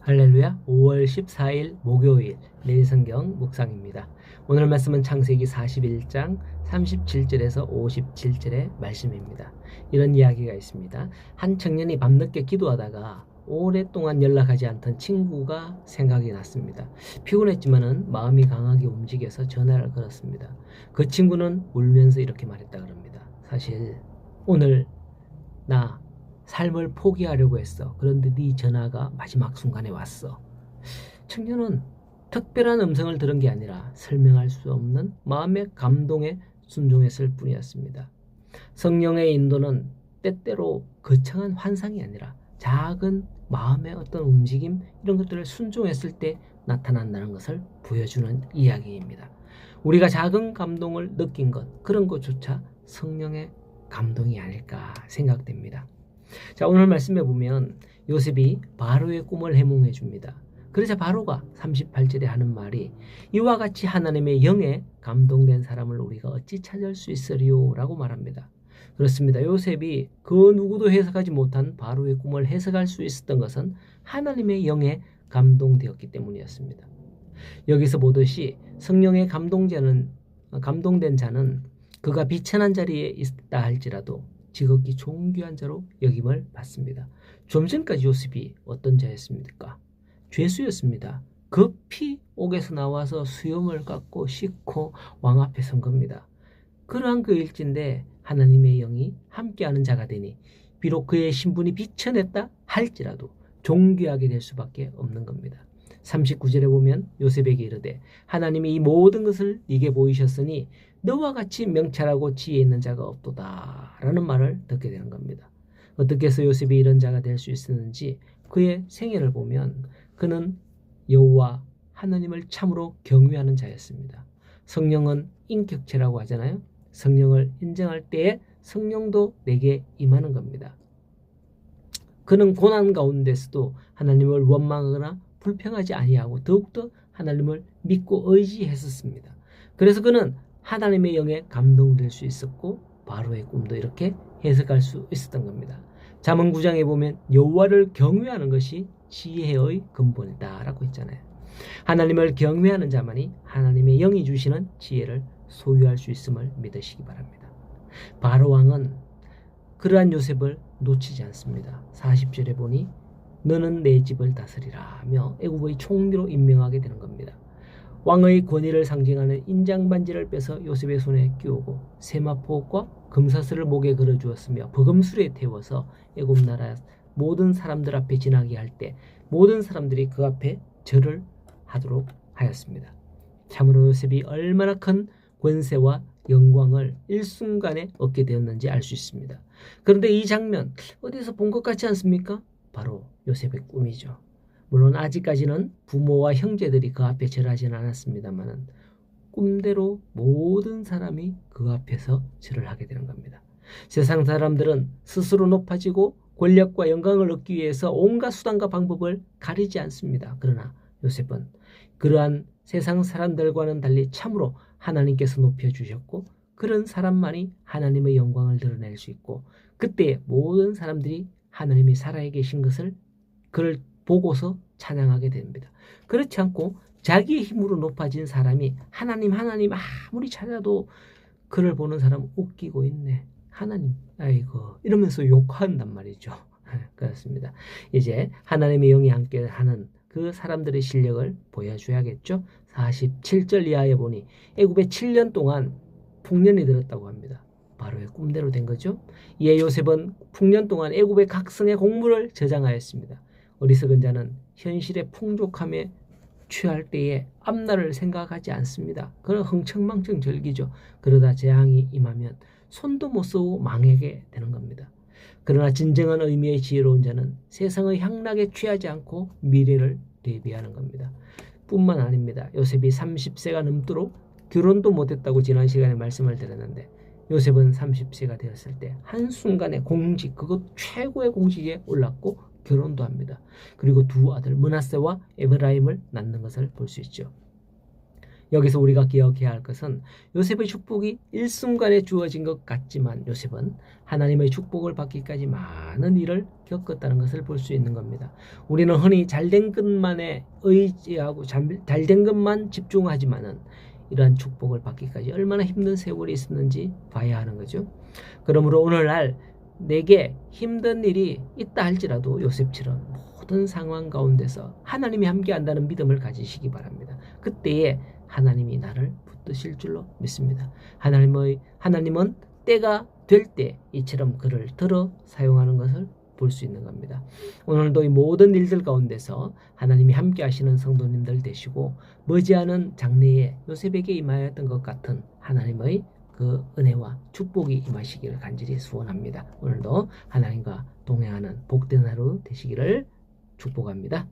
할렐루야. 5월 14일 목요일 내일 성경 묵상입니다. 오늘 말씀은 창세기 41장 37절에서 57절의 말씀입니다. 이런 이야기가 있습니다. 한 청년이 밤늦게 기도하다가 오랫동안 연락하지 않던 친구가 생각이 났습니다. 피곤했지만은 마음이 강하게 움직여서 전화를 걸었습니다. 그 친구는 울면서 이렇게 말했다 그럽니다. 사실 오늘 나 삶을 포기하려고 했어. 그런데 네 전화가 마지막 순간에 왔어. 청년은 특별한 음성을 들은 게 아니라 설명할 수 없는 마음의 감동에 순종했을 뿐이었습니다. 성령의 인도는 때때로 거창한 환상이 아니라 작은 마음의 어떤 움직임, 이런 것들을 순종했을 때 나타난다는 것을 보여주는 이야기입니다. 우리가 작은 감동을 느낀 것, 그런 것조차 성령의 감동이 아닐까 생각됩니다. 자, 오늘 말씀해 보면 요셉이 바로의 꿈을 해몽해 줍니다. 그러자 바로가 38절에 하는 말이 이와 같이 하나님의 영에 감동된 사람을 우리가 어찌 찾을 수 있으리요? 라고 말합니다. 그렇습니다. 요셉이 그 누구도 해석하지 못한 바로의 꿈을 해석할 수 있었던 것은 하나님의 영에 감동되었기 때문이었습니다. 여기서 보듯이 성령의 감동된 자는 그가 비천한 자리에 있다 할지라도 지극히 존귀한 자로 여김을 받습니다. 좀 전까지 요셉이 어떤 자였습니까? 죄수였습니다. 급히 옥에서 나와서 수염을 깎고 씻고 왕 앞에 선 겁니다. 그러한 그 일진데 하나님의 영이 함께하는 자가 되니 비록 그의 신분이 비천했다 할지라도 존귀하게 될 수밖에 없는 겁니다. 39절에 보면 요셉에게 이르되 하나님이 이 모든 것을 네게 보이셨으니 너와 같이 명철하고 지혜 있는 자가 없도다 라는 말을 듣게 되는 겁니다. 어떻게 해서 요셉이 이런 자가 될 수 있었는지 그의 생애를 보면 그는 여호와 하나님을 참으로 경외하는 자였습니다. 성령은 인격체라고 하잖아요. 성령을 인정할 때에 성령도 내게 임하는 겁니다. 그는 고난 가운데서도 하나님을 원망하거나 불평하지 아니하고 더욱더 하나님을 믿고 의지했었습니다. 그래서 그는 하나님의 영에 감동될 수 있었고 바로의 꿈도 이렇게 해석할 수 있었던 겁니다. 잠언 9장에 보면 여호와를 경외하는 것이 지혜의 근본이다라고 했잖아요. 하나님을 경외하는 자만이 하나님의 영이 주시는 지혜를 소유할 수 있음을 믿으시기 바랍니다. 바로 왕은 그러한 요셉을 놓치지 않습니다. 40절에 보니 너는 내 집을 다스리라 하며 애굽의 총리로 임명하게 되는 겁니다. 왕의 권위를 상징하는 인장반지를 빼서 요셉의 손에 끼우고 세마포과 금사슬을 목에 걸어주었으며 버금술에 태워서 애굽 나라 모든 사람들 앞에 지나게 할 때 모든 사람들이 그 앞에 절을 하도록 하였습니다. 참으로 요셉이 얼마나 큰 권세와 영광을 일순간에 얻게 되었는지 알 수 있습니다. 그런데 이 장면 어디서 본 것 같지 않습니까? 바로 요셉의 꿈이죠. 물론 아직까지는 부모와 형제들이 그 앞에 절하지는 않았습니다만 꿈대로 모든 사람이 그 앞에서 절을 하게 되는 겁니다. 세상 사람들은 스스로 높아지고 권력과 영광을 얻기 위해서 온갖 수단과 방법을 가리지 않습니다. 그러나 요셉은 그러한 세상 사람들과는 달리 참으로 하나님께서 높여주셨고 그런 사람만이 하나님의 영광을 드러낼 수 있고 그때 모든 사람들이 하나님이 살아계신 것을 그를 보고서 찬양하게 됩니다. 그렇지 않고 자기의 힘으로 높아진 사람이 하나님 아무리 찾아도 그를 보는 사람은 웃기고 있네. 하나님 아이고 이러면서 욕한단 말이죠. 그렇습니다. 이제 하나님의 영이 함께하는 그 사람들의 실력을 보여줘야겠죠. 47절 이하에 보니 애굽에 7년 동안 풍년이 들었다고 합니다. 바로의 꿈대로 된 거죠. 이에 요셉은 풍년 동안 애굽의 각성의 곡물을 저장하였습니다. 어리석은 자는 현실의 풍족함에 취할 때에 앞날을 생각하지 않습니다. 그런 흥청망청 즐기죠. 그러다 재앙이 임하면 손도 못 쓰고 망하게 되는 겁니다. 그러나 진정한 의미의 지혜로운 자는 세상의 향락에 취하지 않고 미래를 대비하는 겁니다. 뿐만 아닙니다. 요셉이 30세가 넘도록 결혼도 못했다고 지난 시간에 말씀을 드렸는데 요셉은 30세가 되었을 때 한순간에 공직, 그것 최고의 공직에 올랐고 결혼도 합니다. 그리고 두 아들 므낫세와 에브라임을 낳는 것을 볼 수 있죠. 여기서 우리가 기억해야 할 것은 요셉의 축복이 일순간에 주어진 것 같지만 요셉은 하나님의 축복을 받기까지 많은 일을 겪었다는 것을 볼 수 있는 겁니다. 우리는 흔히 잘된 것만에 의지하고 잘된 것만 집중하지만은 이러한 축복을 받기까지 얼마나 힘든 세월이 있었는지 봐야 하는 거죠. 그러므로 오늘날 내게 힘든 일이 있다 할지라도 요셉처럼 모든 상황 가운데서 하나님이 함께한다는 믿음을 가지시기 바랍니다. 그때에 하나님이 나를 붙드실 줄로 믿습니다. 하나님은 때가 될 때 이처럼 그를 들어 사용하는 것을 볼 수 있는 겁니다. 오늘도 이 모든 일들 가운데서 하나님이 함께 하시는 성도님들 되시고 머지않은 장래에 요셉에게 임하였던 것 같은 하나님의 그 은혜와 축복이 임하시기를 간절히 소원합니다. 오늘도 하나님과 동행하는 복된 하루 되시기를 축복합니다.